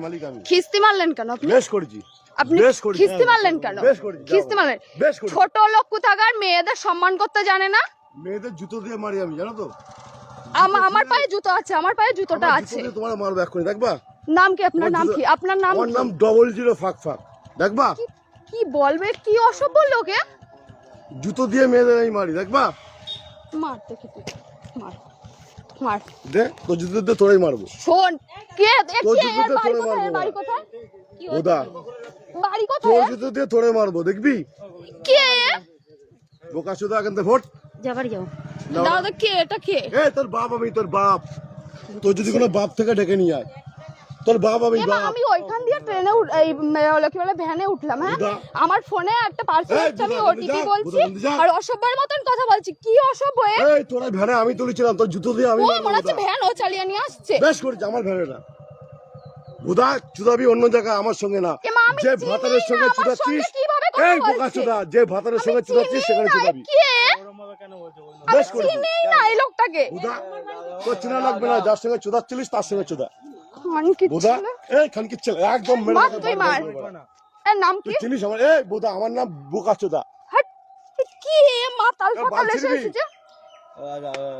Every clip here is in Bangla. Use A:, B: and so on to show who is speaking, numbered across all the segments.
A: মালিক আমি।
B: খিস্তি মারলেন কেন আপনি?
A: বেশ করেছি।
B: আপনি খিস্তি মারলেন কেন?
A: বেশ করেছি।
B: খিস্তি মারলেন? ছোট লোক কোথাকার মেয়েদের সম্মান করতে জানে না?
A: মেয়েদের জুতো দিয়ে মারি আমি, জানো তো?
B: আমার পায়ে জুতো আছে, আমার পায়ে জুতোটা আছে।
A: তোমার মারবো এক্ষুনি, দেখবা?
B: নাম কি আপনার? নাম কি আপনার? নাম
A: আমার নাম 00 ফাক ফাক, দেখবা?
B: কি বলবে? কি অসভ্য লোকে।
A: জুতো দিয়ে মেয়েদের আমি মারি, দেখবা?
B: মার দেখি তুই, মার মার
A: দে, তো জুতো দিয়ে তোরাই মারবো।
B: শোন, কে
A: বাড়ি
B: কোথায়?
A: ওদা
B: বাড়ি কোথায়?
A: তোর জুতো দিয়ে তোরে মারবো, দেখবি?
B: কে?
A: বোকা চোদা, এখান থেকে ভোট
B: যা বাড়ি যাও। দাদা কে? এটা কে?
A: তোর বাপ আমি, তোর বাপ। তোর যদি কোনো বাপ থেকে ডেকে নিয়ে আয়, তোর বাপ আমি।
B: আমি ওইখান দিয়ে ট্রেনে কি বলে ভ্যানে উঠলাম। হ্যাঁ, আমার ফোনে একটা পার্সেল আসছে, আমি ওটিপি বলছি আর অসভ্যের মতন কথা বলছি। কি অসভ্য?
A: এই তোরা ভ্যানে আমি তুলেছিলাম, তোর জুতো দিয়ে আমি।
B: ও মনে হচ্ছে ভ্যান ও চালিয়ে নিয়ে আসছে।
A: বেশ করেছি, আমার ভ্যানেটা। বুদা চুদাবি অন্য জায়গায়, আমার সঙ্গে না। যে ভাতারের সঙ্গে চুদাচ্ছিস, এই বোকা চুদা, যে ভাতারের সঙ্গে চুদাচ্ছিস সেখানে চুদাবি। বেশ করেছি।
B: চিনি না এই লোকটাকে।
A: বুদা তোর চিনা লাগবে না, যার সঙ্গে চুদাচ্ছিলিস তার সঙ্গে চুদা। বুদা এই খানকির ছেলে, একদম মেরে
B: মার তুই মার। এর নাম কি?
A: চিনিস আমার? এই বুদা, আমার নাম বোকা চুদা।
B: কি মাতাল ফাতাল এসেছে?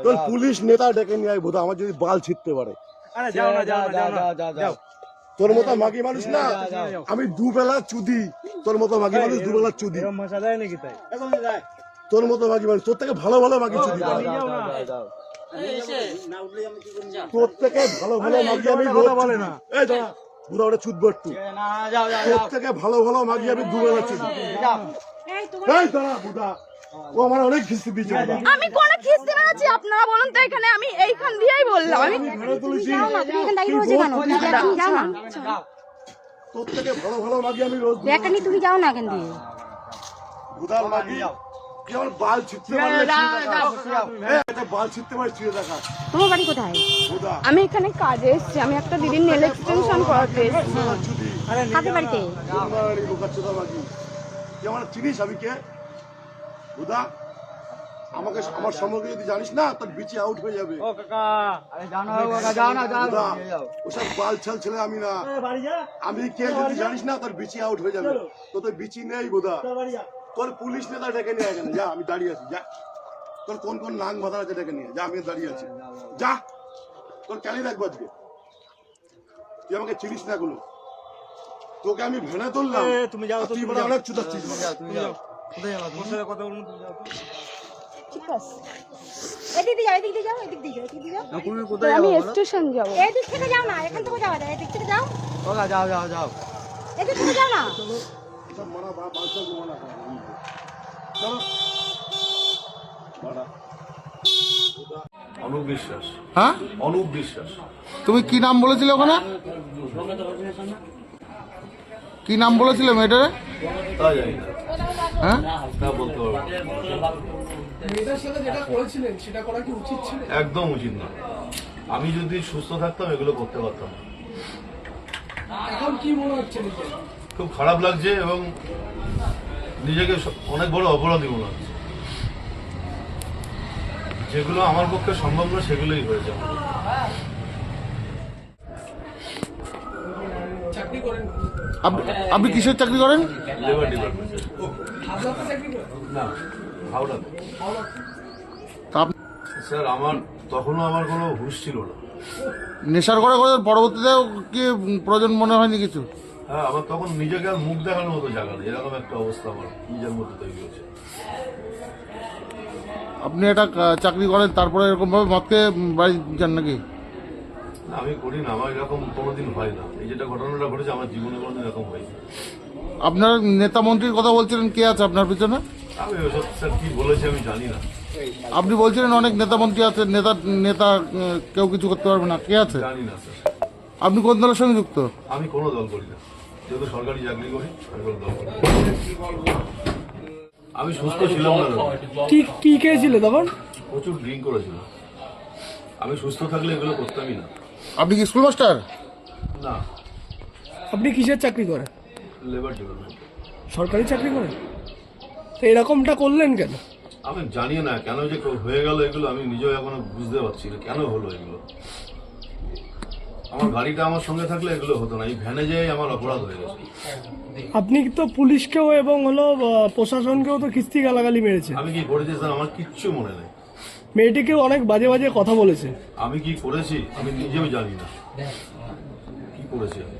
A: তোর পুলিশ নেতা ডেকে নিয়ে আয় বুদা, আমার যদি বাল ছিঁড়তে পারে।
C: আরে যাও না, যাও না, যাও।
A: তোর মতো মাগি মানুষ না আমি, দুবেলা চুদি। তোর মতো মাগি মানুষ দুবেলা চুদি।
C: এরকম মশা দেয় নাকি তাই?
A: তোর মতো মাগি মানুষ, তোর থেকে ভালো ভালো মাগি চুদি। তোর থেকে ভালো ভালো মাগি আমি বলে না। এই দাঁড়া বুড়া, ওটা চুদবো একটু। তোর থেকে ভালো ভালো মাগি আমি দুবেলা চুদি। এই দাঁড়া বুড়া, ও আমার অনেক খিস্তি দিয়েছে।
B: আমি কোন খিস্তি মেরেছি? আপনারা বলুন তো। এখানে আমি এইখান দিয়েই বললাম। আমি
A: তোর থেকে ভালো ভালো মাগি আমি রোজ
D: এখানে তুমি যাও না এখান দিয়ে।
A: বুদার মাগি কি আমার বাল ছিঁড়তে পারলে বাল ছিঁড়তে পারে, ছিঁড়ে দেখা।
D: তোমার বাড়ি কোথায়?
A: বুদা
B: আমি এখানে কাজে এসেছি। আমি একটা দিদির নেল এক্সটেনশন করাতে এসেছি।
D: কাদের বাড়িতে?
A: বোকাচোদা মাগি, তুই আমার চিনিস আমি কে? বুদা আমাকে, আমার সম্পর্কে যদি জানিস না, তোর বিচি আউট হয়ে যাবে।
C: ও কাকা, আরে যাও না কাকা, যাও না, যাও।
A: ওসব বাল ছাল ছেলে আমি না। আমি কে যদি জানিস না, তোর বিচি আউট হয়ে যাবে। তোর বিচি নেই বুদা। তোর পুলিশ নেতা ডেকে নিয়ে এখানে যা, আমি দাঁড়িয়ে আছি। যা, তোর কোন কোন নাং ভাতা আছে ডেকে নিয়ে যা, আমি দাঁড়িয়ে আছি। যা, তোর কেন দেখবো আজকে? তুই আমাকে চিনিস না কোনো। তোকে আমি ভেনে তুললাম,
C: তুমি যাও,
A: তুই বলে অনেক চুদাচ্ছিস।
C: তুমি যাও। কোথায় যাও? তোর সাথে কথা বলুন, তুমি যাও।
D: ঠিক আছে, এদিক দিয়ে যাও, এদিক দিয়ে যাও, এদিক দিয়ে যাও, এদিক দিয়ে যাও।
C: না, তুমি কোথায় যাও?
B: আমি স্টেশন যাব।
D: এদিক থেকে যাও না, এখান থেকে যাওয়া যায়। এদিক থেকে যাও,
C: ওগা যাও।
D: এদিক থেকে যাও না।
A: সব মারা বাল ছাল মারা চলো মারা।
E: অনুপ বিশ্বাস।
F: হ্যাঁ,
E: অনুপ বিশ্বাস।
F: তুমি কি নাম বলেছিলে ওখানে? কি নাম বলেছিলে মেয়েটারে?
E: তা জানি না,
F: হ্যাঁ,
E: তা বলতে পারবো না। একদম উচিত না। আমি যদি সুস্থ থাকতাম এগুলো করতে পারতাম না। খুব খারাপ লাগছে এবং নিজেকে অনেক বড় অপরাধী মনে হচ্ছে। যেগুলো আমার পক্ষে সম্ভব না সেগুলোই হয়েছে।
F: আপনি কিসের চাকরি করেন?
E: লেবার ডিপার্টমেন্টে। না, হাওড়াতে। স্যার আমার তখনও আমার কোনো হুঁশ ছিল না।
F: নেশার করে করে পরবর্তীতেও কি প্রয়োজন মনে হয়নি কিছু?
E: হ্যাঁ, আমার তখন নিজেকে আর মুখ দেখানোর মতো জায়গা নেই, এরকম একটা অবস্থা আমার নিজের মধ্যে তৈরি হয়েছে।
F: আপনি একটা চাকরি করেন, তারপরে এরকম ভাবে মদ খেয়ে বাড়ি যান নাকি?
E: না, আমি করি না, আমার এরকম কোনোদিন হয় না। এই যেটা ঘটনাটা ঘটেছে আমার জীবনে কোনোদিন এরকম হয়নি।
F: আপনার নেতা মন্ত্রীর কথা বলছিলেন, কে আছে আপনার পিছনে?
E: আমি ওসব স্যার কি বলেছি আমি জানি না।
F: আপনি বলছিলেন অনেক নেতা মন্ত্রী আছে, নেতা কেউ কিছু করতে পারবে না, কে আছে?
E: জানি না স্যার।
F: আপনি কোন দলের সঙ্গে যুক্ত?
E: আমি কোনো দল করি না, যেহেতু সরকারি চাকরি করি আমি কোনো দল করি না। আমি সুস্থ ছিলাম না,
C: কি খেয়েছিল তখন?
E: প্রচুর ড্রিঙ্ক করেছিলাম। আমি সুস্থ থাকলে এগুলো করতামই না।
F: আপনি কি স্কুল মাস্টার?
E: না,
C: আপনি কিসের চাকরি করেন?
E: Labour department.
C: সরকারি চাকরি করেন? তো এরকমটা করলেন কেন?
E: আমি জানি না কেন যে হয়ে গেল এগুলো, আমি নিজেও এখনো বুঝতে পারছি না কেন হলো এগুলো। আমার গাড়িটা আমার সঙ্গে থাকলে এগুলো হতো না, এই ভ্যানে যেয়ে আমার অপরাধ হয়ে গেছে।
C: আপনি তো পুলিশকেও এবং হলো প্রশাসনকেও তো কিস্তি গালাগালি মেরেছে।
E: আমি কি করেছি স্যার আমার কিচ্ছু মনে নেই।
C: মেয়েটিকেও অনেক বাজে বাজে কথা বলেছে।
E: আমি কি করেছি আমি নিজেও জানি না কি করেছি আমি।